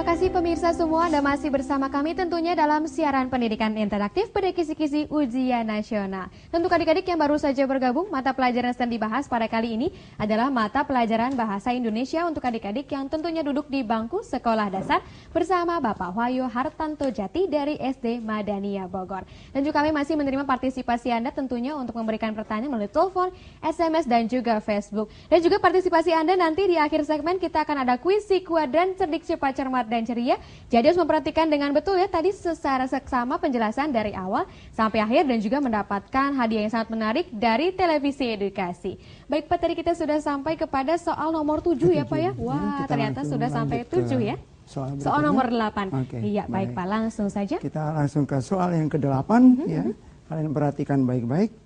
Terima kasih pemirsa semua, Anda masih bersama kami tentunya dalam siaran pendidikan interaktif pada kisi-kisi ujian nasional. Untuk adik-adik yang baru saja bergabung, mata pelajaran yang sedang dibahas pada kali ini adalah mata pelajaran Bahasa Indonesia untuk adik-adik yang tentunya duduk di bangku sekolah dasar bersama Bapak Wahyu Hartanto Jati dari SD Madania Bogor. Dan juga kami masih menerima partisipasi Anda tentunya untuk memberikan pertanyaan melalui telepon, SMS, dan juga Facebook. Dan juga partisipasi Anda nanti di akhir segmen kita akan ada kuis si kuadran cerdik cepat cermat dan ceria. Jadi harus memperhatikan dengan betul ya tadi secara seksama penjelasan dari awal sampai akhir dan juga mendapatkan hadiah yang sangat menarik dari televisi edukasi. Baik Pak, tadi kita sudah sampai kepada soal nomor 7 ya Pak ya. Wah, ternyata sudah sampai 7 ya. Soal nomor 8. Iya, baik Pak, langsung saja. Kita langsung ke soal yang ke-8 ya. Kalian perhatikan baik-baik.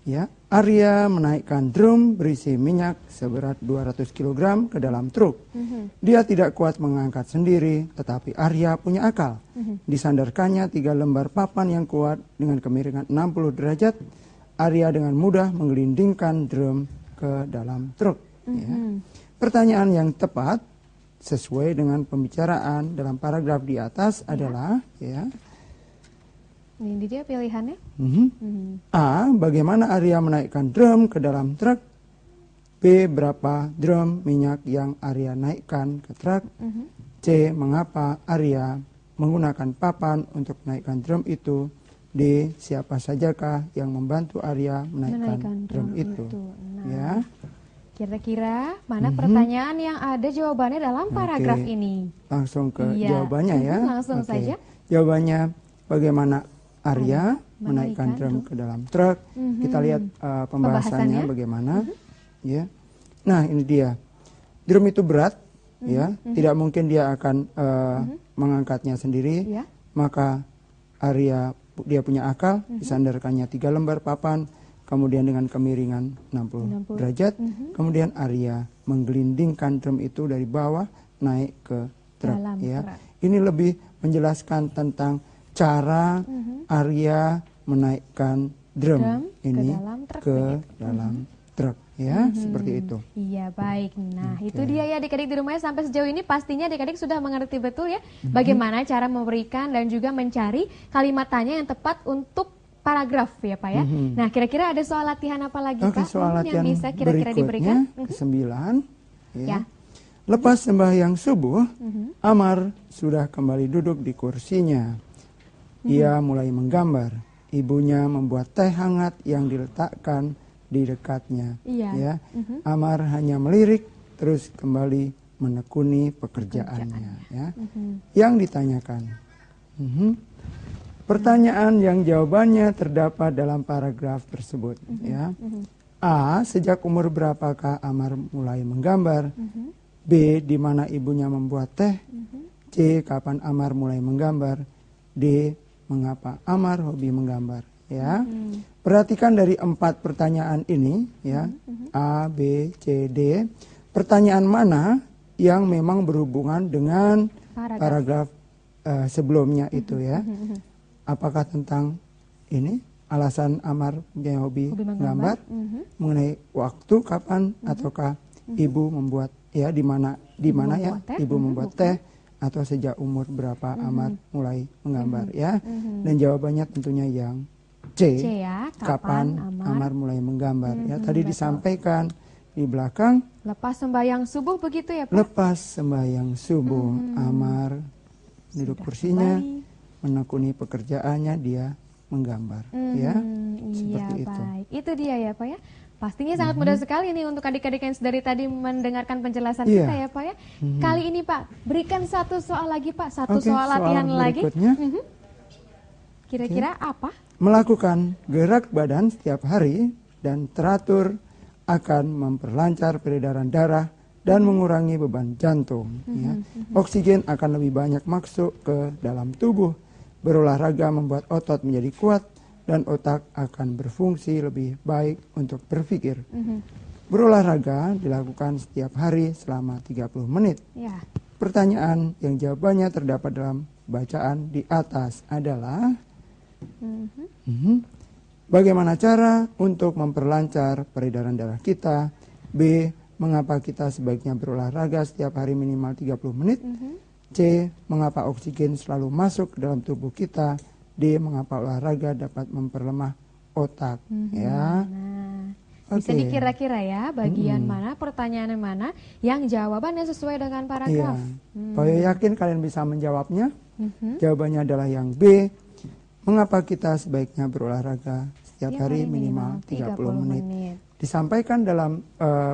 Ya, Arya menaikkan drum berisi minyak seberat 200 kg ke dalam truk. Dia tidak kuat mengangkat sendiri, tetapi Arya punya akal. Disandarkannya 3 lembar papan yang kuat dengan kemiringan 60 derajat. Arya dengan mudah menggelindingkan drum ke dalam truk. Ya. Pertanyaan yang tepat sesuai dengan pembicaraan dalam paragraf di atas adalah ya. Ini dia pilihannya. A. Bagaimana Arya menaikkan drum ke dalam truk? B. Berapa drum minyak yang Arya naikkan ke truk? C. Mengapa Arya menggunakan papan untuk menaikkan drum itu? D. Siapa sajakah yang membantu Arya menaikkan drum itu? Nah, ya. Kira-kira mana pertanyaan yang ada jawabannya dalam paragraf ini? Langsung ke jawabannya ya. Langsung saja. Jawabannya bagaimana Arya menaikkan drum ke dalam truk. Kita lihat pembahasannya bagaimana. Ya. Nah, ini dia. Drum itu berat, ya. Tidak mungkin dia akan mengangkatnya sendiri. Maka Arya dia punya akal, disandarkannya 3 lembar papan, kemudian dengan kemiringan 60 derajat. Kemudian Arya menggelindingkan drum itu dari bawah naik ke truk. Ya. Ini lebih menjelaskan tentang cara Arya menaikkan drum ini ke dalam truk ya, seperti itu. Iya, baik. Nah, itu dia ya adik-adik di rumahnya, sampai sejauh ini pastinya adik-adik sudah mengerti betul ya bagaimana cara memberikan dan juga mencari kalimat tanya yang tepat untuk paragraf ya Pak ya. Nah, kira-kira ada soal latihan apa lagi Pak soal latihan yang bisa kira-kira diberikan? Ke-9 ya. Lepas sembahyang subuh, Amar sudah kembali duduk di kursinya. Ia mulai menggambar. Ibunya membuat teh hangat yang diletakkan di dekatnya. Ya. Amar hanya melirik terus kembali menekuni pekerjaannya. Ya. Yang ditanyakan. Pertanyaan yang jawabannya terdapat dalam paragraf tersebut. Ya. A. Sejak umur berapakah Amar mulai menggambar? B. Di mana ibunya membuat teh? C. Kapan Amar mulai menggambar? D. Mengapa Amar hobi menggambar? Ya, perhatikan dari 4 pertanyaan ini, ya, A, B, C, D. Pertanyaan mana yang memang berhubungan dengan paragraf sebelumnya itu, ya? Apakah tentang ini alasan Amar punya hobi menggambar, mengenai waktu kapan, ataukah ibu membuat, ya, di mana ya ibu membuat teh? Atau sejak umur berapa Amar mulai menggambar ya. Dan jawabannya tentunya yang C ya, kapan Amar mulai menggambar ya. Tadi disampaikan di belakang, lepas sembahyang subuh begitu ya Pak? Lepas sembahyang subuh Amar duduk kursinya, menekuni pekerjaannya, dia menggambar ya. Seperti itu. Baik. Itu dia ya Pak ya. Pastinya sangat mudah sekali nih untuk adik-adik yang dari tadi mendengarkan penjelasan kita ya Pak ya. Kali ini Pak, berikan satu soal lagi Pak, satu soal latihan lagi. Kira-kira apa? Melakukan gerak badan setiap hari dan teratur akan memperlancar peredaran darah dan mengurangi beban jantung. Ya. Oksigen akan lebih banyak masuk ke dalam tubuh. Berolahraga membuat otot menjadi kuat dan otak akan berfungsi lebih baik untuk berpikir. Berolahraga dilakukan setiap hari selama 30 menit. Pertanyaan yang jawabannya terdapat dalam bacaan di atas adalah bagaimana cara untuk memperlancar peredaran darah kita? B. Mengapa kita sebaiknya berolahraga setiap hari minimal 30 menit? C. Mengapa oksigen selalu masuk ke dalam tubuh kita? D. Mengapa olahraga dapat memperlemah otak? Ya. Nah, bisa dikira-kira ya bagian mana, pertanyaan mana yang jawabannya sesuai dengan paragraf. Saya yakin kalian bisa menjawabnya. Jawabannya adalah yang B. Mengapa kita sebaiknya berolahraga setiap hari minimal 30 menit. Disampaikan dalam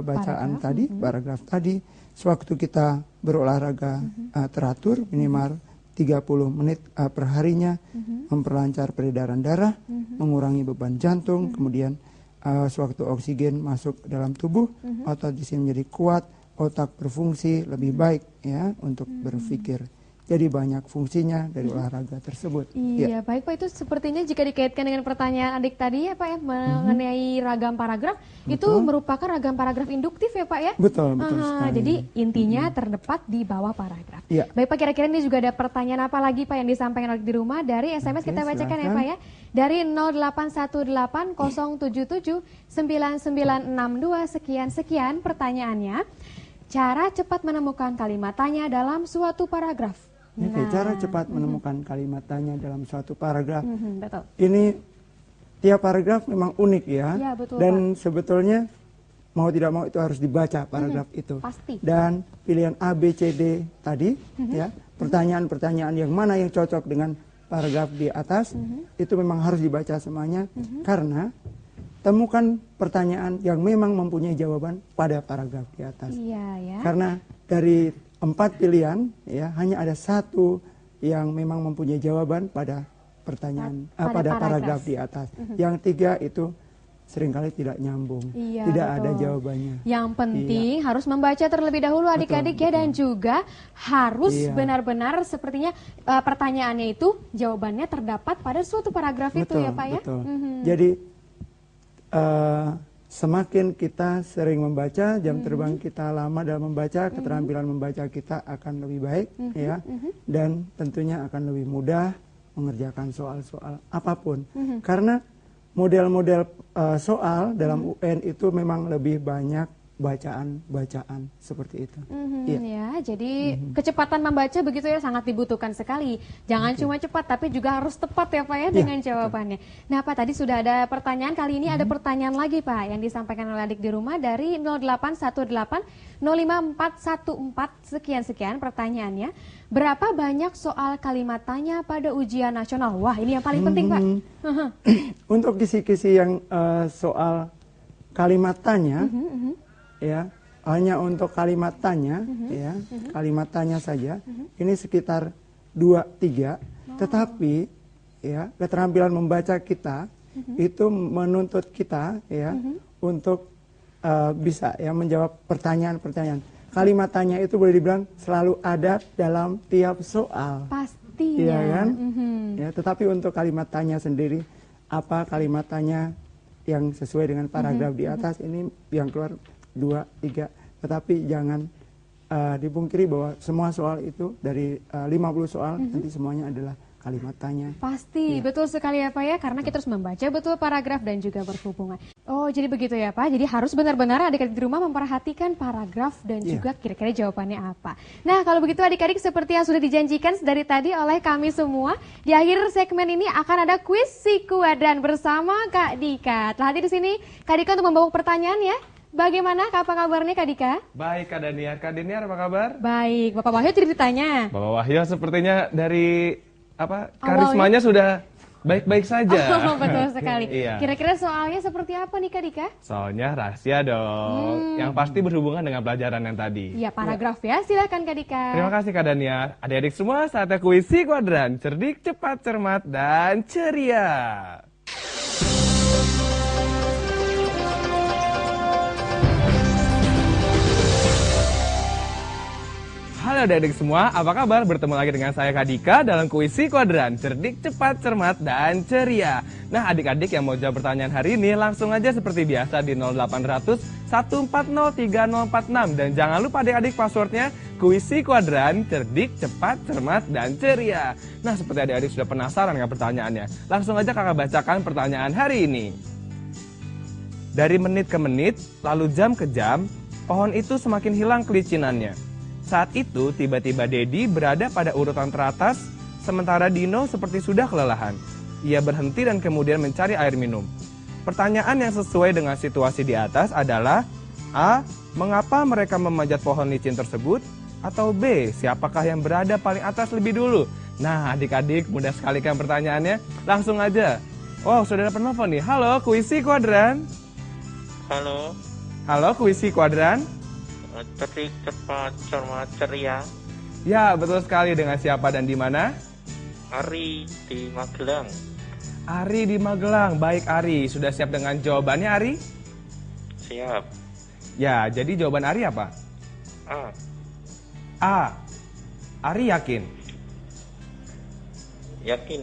bacaan tadi, paragraf tadi, sewaktu kita berolahraga teratur minimal 30 menit per harinya, memperlancar peredaran darah, mengurangi beban jantung, kemudian sewaktu oksigen masuk dalam tubuh, otot di sini menjadi kuat, otak berfungsi lebih baik ya untuk berpikir. Jadi banyak fungsinya dari olahraga tersebut. Iya, baik Pak, itu sepertinya jika dikaitkan dengan pertanyaan adik tadi ya Pak ya, mengenai ragam paragraf, itu merupakan ragam paragraf induktif ya Pak ya? Betul, betul sekali. Jadi intinya terdapat di bawah paragraf. Baik Pak, kira-kira ini juga ada pertanyaan apa lagi Pak yang disampaikan di rumah dari SMS kita bacakan ya Pak ya? Dari 0818-077-9962 sekian pertanyaannya. Cara cepat menemukan kalimat tanya dalam suatu paragraf. Cara cepat menemukan kalimat tanya dalam suatu paragraf. Betul. Ini tiap paragraf memang unik ya. Ya betul, dan sebetulnya mau tidak mau itu harus dibaca paragraf itu. Pasti. Dan pilihan A, B, C, D tadi ya, pertanyaan-pertanyaan yang mana yang cocok dengan paragraf di atas itu memang harus dibaca semuanya karena temukan pertanyaan yang memang mempunyai jawaban pada paragraf di atas. Iya ya. Karena dari 4 pilihan ya hanya ada 1 yang memang mempunyai jawaban pada pertanyaan pada paragraf di atas. Yang 3 itu seringkali tidak nyambung, tidak ada jawabannya. Yang penting harus membaca terlebih dahulu adik-adik ya, dan juga harus benar-benar sepertinya pertanyaannya itu jawabannya terdapat pada suatu paragraf itu ya Pak ya. Betul. Jadi semakin kita sering membaca, jam terbang kita lama dalam membaca, keterampilan membaca kita akan lebih baik ya, dan tentunya akan lebih mudah mengerjakan soal-soal apapun. Karena model-model soal dalam UN itu memang lebih banyak bacaan-bacaan seperti itu. Ya, jadi kecepatan membaca begitu ya sangat dibutuhkan sekali. Jangan cuma cepat tapi juga harus tepat ya Pak ya dengan jawabannya. Nah Pak, tadi sudah ada pertanyaan, kali ini ada pertanyaan lagi Pak yang disampaikan oleh adik di rumah dari 0818 sekian pertanyaannya. Berapa banyak soal kalimat tanya pada ujian nasional? Wah, ini yang paling penting Pak. Untuk kisi-kisi yang soal kalimat tanya ya, hanya untuk kalimat tanya ya, kalimat tanya saja ini sekitar 2-3, tetapi ya keterampilan membaca kita itu menuntut kita ya untuk bisa ya menjawab pertanyaan-pertanyaan. Kalimat tanya itu boleh dibilang selalu ada dalam tiap soal. Pastinya. Iya kan? Ya, tetapi untuk kalimat tanya sendiri, apa kalimat tanya yang sesuai dengan paragraf di atas ini yang keluar 2-3, tetapi jangan dipungkiri bahwa semua soal itu dari 50 soal nanti semuanya adalah kalimat tanya. Pasti, betul sekali ya Pak ya, karena kita harus membaca betul paragraf dan juga berhubungan. Oh, jadi begitu ya Pak, jadi harus benar-benar adik-adik di rumah memperhatikan paragraf dan juga kira-kira jawabannya apa. Nah, kalau begitu adik-adik seperti yang sudah dijanjikan dari tadi oleh kami semua, di akhir segmen ini akan ada kuis si kuadran bersama Kak Dika. Telah hadir di sini Kak Dika untuk membawa pertanyaan ya. Bagaimana, apa kabarnya Kak Dika? Baik Kak Daniar. Kak Daniar apa kabar? Baik, Bapak Wahyu tidak ditanya. Bapak Wahyu sepertinya dari karismanya sudah baik-baik saja. Oh, betul sekali. Iya. Kira-kira soalnya seperti apa nih Kak Dika? Soalnya rahasia dong, yang pasti berhubungan dengan pelajaran yang tadi. Iya, paragraf ya, silakan Kak Dika. Terima kasih Kak Daniar. Adik-adik semua, saatnya kuis si kuadran, cerdik, cepat, cermat, dan ceria. Halo adik-adik semua, apa kabar? Bertemu lagi dengan saya Kak Dika dalam kuis si kuadran, cerdik, cepat, cermat, dan ceria. Nah adik-adik yang mau jawab pertanyaan hari ini langsung aja seperti biasa di 0800 140 3046. Dan jangan lupa adik-adik passwordnya kuis si kuadran, cerdik, cepat, cermat, dan ceria. Nah seperti adik-adik sudah penasaran dengan pertanyaannya, langsung aja kakak bacakan pertanyaan hari ini. Dari menit ke menit, lalu jam ke jam, pohon itu semakin hilang kelicinannya. Saat itu tiba-tiba Dedi berada pada urutan teratas, sementara Dino seperti sudah kelelahan. Ia berhenti dan kemudian mencari air minum. Pertanyaan yang sesuai dengan situasi di atas adalah A. Mengapa mereka memanjat pohon licin tersebut? Atau B. Siapakah yang berada paling atas lebih dulu? Nah adik-adik mudah sekali kan pertanyaannya. Langsung aja. Wow sudah dapat telepon nih. Halo Kuisi Kuadran. Halo, Halo Kuisi Kuadran. cerdik, cepat, cermat, ceria. Ya betul sekali, dengan siapa dan di mana? Ari di Magelang. Ari di Magelang. Baik Ari, sudah siap dengan jawabannya Ari? Siap. Ya, jadi jawaban Ari apa? A. A. Ari yakin? Yakin.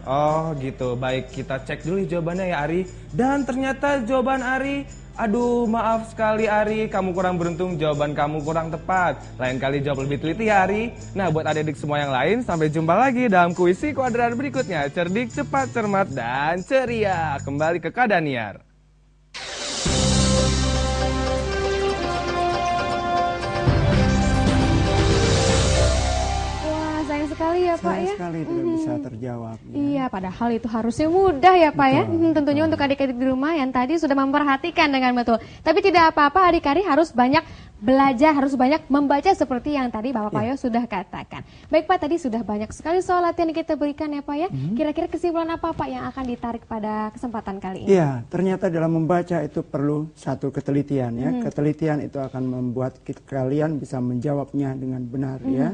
Oh gitu, baik kita cek dulu jawabannya ya Ari. Dan ternyata jawaban Ari, aduh maaf sekali Ari, kamu kurang beruntung, jawaban kamu kurang tepat. Lain kali jawab lebih teliti ya Ari. Nah buat adik-adik semua yang lain, sampai jumpa lagi dalam kuisi kuadran berikutnya. Cerdik, cepat, cermat, dan ceria. Kembali ke Kak Daniar. Sekali ya Pak Sayang ya. sekali tidak bisa terjawab. Ya. Iya, padahal itu harusnya mudah ya Pak ya. Tentunya untuk adik-adik di rumah yang tadi sudah memperhatikan dengan betul. Tapi tidak apa-apa, adik-adik harus banyak belajar, harus banyak membaca seperti yang tadi Bapak Payo sudah katakan. Baik Pak, tadi sudah banyak sekali soal latihan yang kita berikan ya Pak ya. Kira-kira kesimpulan apa Pak yang akan ditarik pada kesempatan kali ini? Iya, ternyata dalam membaca itu perlu satu ketelitian ya. Ketelitian itu akan membuat kalian bisa menjawabnya dengan benar ya.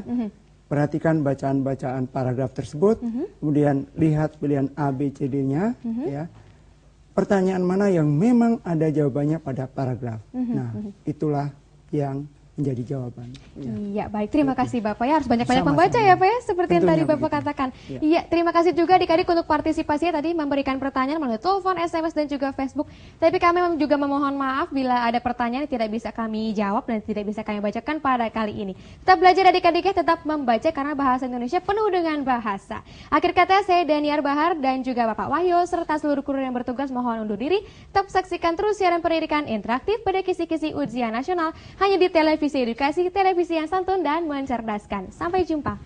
Perhatikan bacaan-bacaan paragraf tersebut, kemudian lihat pilihan A, B, C, D-nya, ya. Pertanyaan mana yang memang ada jawabannya pada paragraf. Nah, itulah yang menjadi jawaban. Iya, baik. Terima kasih Bapak ya. Harus banyak-banyak Sama-sama. membaca ya Pak ya, seperti yang tadi Tentunya Bapak begitu. katakan. Iya. Iya, terima kasih juga adik-adik untuk partisipasinya tadi memberikan pertanyaan melalui telepon, SMS, dan juga Facebook. Tapi kami juga memohon maaf bila ada pertanyaan yang tidak bisa kami jawab dan tidak bisa kami bacakan pada kali ini. Tetap belajar adik-adiknya, tetap membaca karena bahasa Indonesia penuh dengan bahasa. Akhir kata, saya Daniar Bahar dan juga Bapak Wahyu serta seluruh kru yang bertugas mohon undur diri. Tetap saksikan terus siaran pendidikan interaktif pada kisi-kisi ujian nasional hanya di televisi edukasi, televisi yang santun dan mencerdaskan. Sampai jumpa.